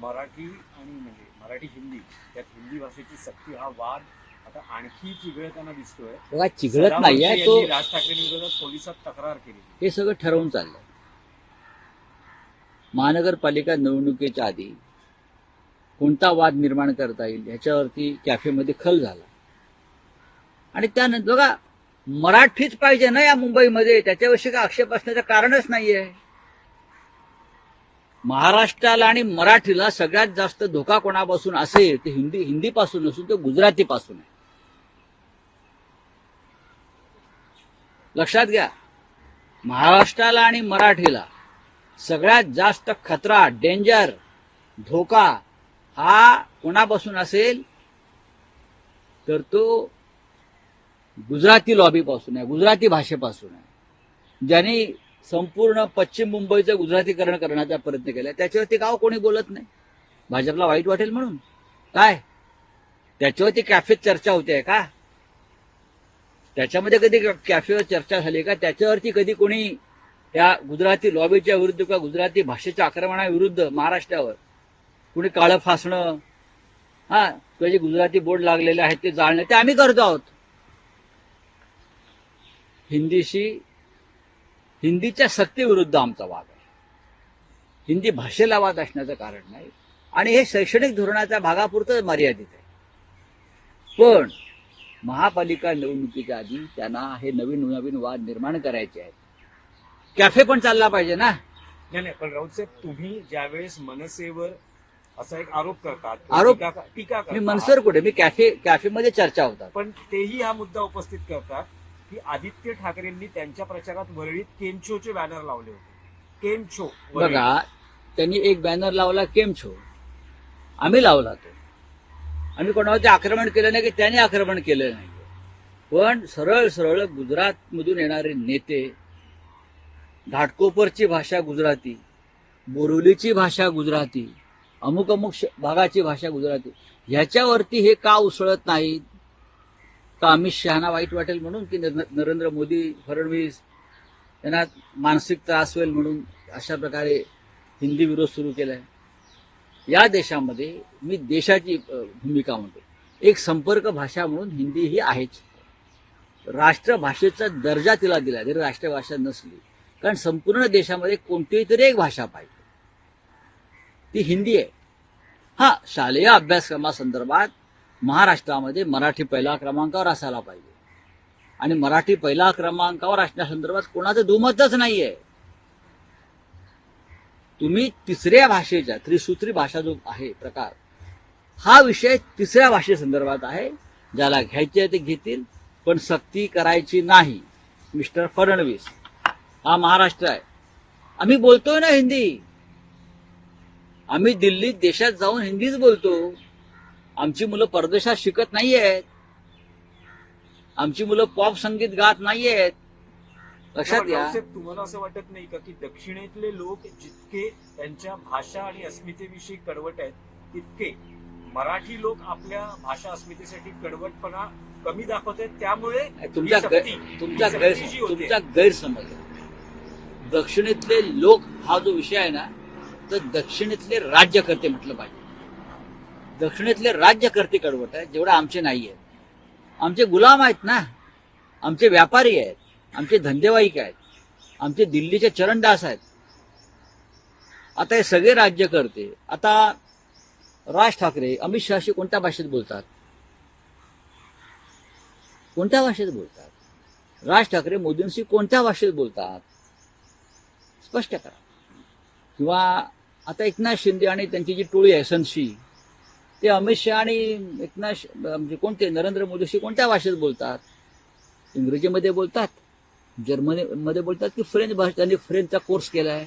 मराठी आणि म्हणजे मराठी हिंदी त्यात हिंदी भाषेची सक्ती हा वाद आता आणखी चिघळताना दिसतोय. बघा, चिघळत सदावर्ते नाहीये तो. यांनी राज ठाकरेंविरोधात पोलिसात तक्रार केली. हे सगळं ठरवून चाललंय. महानगरपालिका निवडणुकीच्या आधी कोणता वाद निर्माण करता येईल ह्याच्यावरती कॅफेमध्ये खल झाला. आणि त्यानंतर बघा, मराठीच पाहिजे ना या मुंबईमध्ये, त्याच्याविषयी काय आक्षेप असण्याचं कारणच नाहीये. महाराष्ट्राला आणि मराठीला सगळ्यात जास्त धोका कोणापासून असेल ते हिंदीपासून नसून तो गुजरातीपासून आहे. लक्षात घ्या, महाराष्ट्राला आणि मराठीला सगळ्यात जास्त खतरा, डेंजर, धोका हा कोणापासून असेल तर तो गुजराती लॉबीपासून आहे, गुजराती भाषेपासून आहे. ज्यांनी संपूर्ण पश्चिम मुंबईचं गुजरातीकरण करण्याचा प्रयत्न केला त्याच्यावरती गाव कोणी बोलत नाही. भाजपला वाईट वाटेल म्हणून काय? त्याच्यावरती कॅफेत चर्चा होते का? त्याच्यामध्ये कधी कॅफेवर चर्चा झाली का? त्याच्यावरती कधी कोणी त्या गुजराती लॉबीच्या विरुद्ध किंवा गुजराती भाषेच्या आक्रमणाविरुद्ध महाराष्ट्रावर कुणी काळं फासणं, किंवा जे गुजराती बोर्ड लागलेले आहेत ते जाळणं, ते आम्ही करतो आहोत. हिंदीच्या सक्तीविरुद्ध आमचा वाद आहे. हिंदी भाषेला वाद असण्याचं कारण नाही. आणि हे शैक्षणिक धोरणाच्या भागापुरतं मर्यादित आहे. पण महापालिका निवडणुकीच्या आधी त्यांना हे नवीन नवीन वाद निर्माण करायचे आहेत. कॅफे पण चालला पाहिजे ना. नाही, पण राऊत साहेब, तुम्ही ज्यावेळेस मनसेवर असा एक आरोप करतात, टीका मी मनसेवर कुठे, मी कॅफेमध्ये चर्चा होतात. पण तेही हा मुद्दा उपस्थित करतात की आदित्य ठाकरेंनी त्यांच्या प्रचारात वरळीत केमछोचे बॅनर लावले होते. केमछो बघा, त्यांनी एक बॅनर लावला केमछो, आम्ही लावला तो. आम्ही कोणावरती आक्रमण केलं नाही की त्याने आक्रमण केलं नाही. पण सरळ सरळ गुजरातमधून येणारे नेते, घाटकोपरची भाषा गुजराती, बोरिवलीची भाषा गुजराती, अमुक भागाची भाषा गुजराती, ह्याच्यावरती हे का उसळत नाहीत? का अमित शहाना वाईट वाटेल म्हणून की नरेंद्र मोदी, फडणवीस यांना मानसिक त्रास होईल म्हणून अशा प्रकारे हिंदी विरोध सुरू केलाय? या देशामध्ये मी देशाची भूमिका म्हणतो, एक संपर्क भाषा म्हणून हिंदी ही आहेच. राष्ट्रभाषेचा दर्जा तिला दिला जरी राष्ट्रभाषा नसली, कारण संपूर्ण देशामध्ये कोणतीही तरी एक भाषा पाहिजे, ती हिंदी आहे. शालेय अभ्यासक्रमासंदर्भात महाराष्ट्रामध्ये मराठी पहिल्या क्रमांकावर असायला पाहिजे. आणि मराठी पहिल्या क्रमांकावर असण्यासंदर्भात कोणाचं दुमतच नाहीये. तुम्ही तिसऱ्या भाषेच्या, त्रिसूत्री भाषा जो आहे प्रकार, हा विषय तिसऱ्या भाषेसंदर्भात आहे. ज्याला घ्यायचे ते घेतील, पण सक्ती करायची नाही. मिस्टर फडणवीस, हा महाराष्ट्र आहे. आम्ही बोलतोय ना हिंदी. आम्ही दिल्लीत देशात जाऊन हिंदीच बोलतो. आमची मुलं परदेशात शिकत नाहीयेत. आमची मुलं पॉप संगीत गात नाहीयेत. लक्षात घ्या. तुम्हाला असं वाटत नाही का की दक्षिणेतले लोक जितके त्यांच्या भाषा आणि अस्मितेविषयी कडवट आहेत, तितके मराठी लोक आपल्या भाषा अस्मितेसाठी कडवटपणा कमी दाखवत आहेत? त्यामुळे तुमचा गैरसमज आहे. दक्षिणेतले लोक हा जो विषय आहे ना, तर दक्षिणेतले राज्यकर्ते म्हटलं पाहिजे. दक्षिणेतले राज्यकर्ते कडवट आहेत, जेवढे आमचे नाही आहेत. आमचे गुलाम आहेत ना, आमचे व्यापारी आहेत, आमचे धंदेवाईक आहेत, आमचे दिल्लीचे चरणदास आहेत. आता हे सगळे राज्यकर्ते, आता राज ठाकरे अमित शहाशी कोणत्या भाषेत बोलतात? कोणत्या भाषेत बोलतात? राज ठाकरे मोदींशी कोणत्या भाषेत बोलतात? स्पष्ट करा. किंवा आता एकनाथ शिंदे आणि त्यांची जी टोळी आहे सनशी, ते अमित शहा आणि म्हणजे कोणते नरेंद्र मोदीशी कोणत्या भाषेत बोलतात? इंग्रजीमध्ये बोलतात, जर्मनीमध्ये बोलतात की फ्रेंच भाषा? त्यांनी फ्रेंचचा कोर्स केलाय?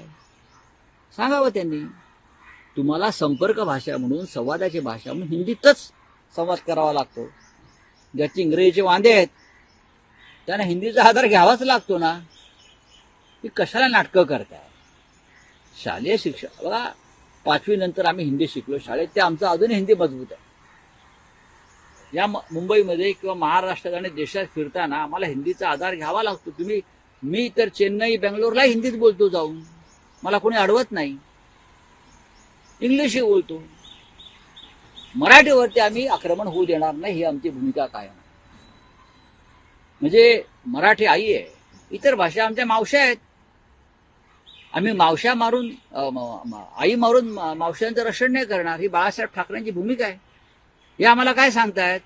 सांगावं त्यांनी. तुम्हाला संपर्क भाषा म्हणून, संवादाची भाषा म्हणून हिंदीतच संवाद करावा लागतो. ज्याची इंग्रजीचे वांदे आहेत त्यांना हिंदीचा आधार घ्यावाच लागतो ना. ती कशाला नाटकं करताय? शालेय शिक्षण बघा, 5वी नंतर आम्ही हिंदी शिकलो शाळेत, ते आमचं अजूनही हिंदी मजबूत आहे. या मुंबईमध्ये किंवा महाराष्ट्रात आणि देशात फिरताना आम्हाला हिंदीचा आधार घ्यावा लागतो. मी तर चेन्नई, बेंगलोरला हिंदीत बोलतो जाऊन, मला कोणी अडवत नाही. इंग्लिशही बोलतो. मराठीवरती आम्ही आक्रमण होऊ देणार नाही, ही आमची भूमिका कायम. म्हणजे मराठी आई आहे, इतर भाषा आमच्या मावश्या आहेत. आम्ही मावश्या मारून आई मारून मावश्यांचं रक्षण नाही करणार, ही बाळासाहेब ठाकरेंची भूमिका आहे. हे आम्हाला काय सांगतायत?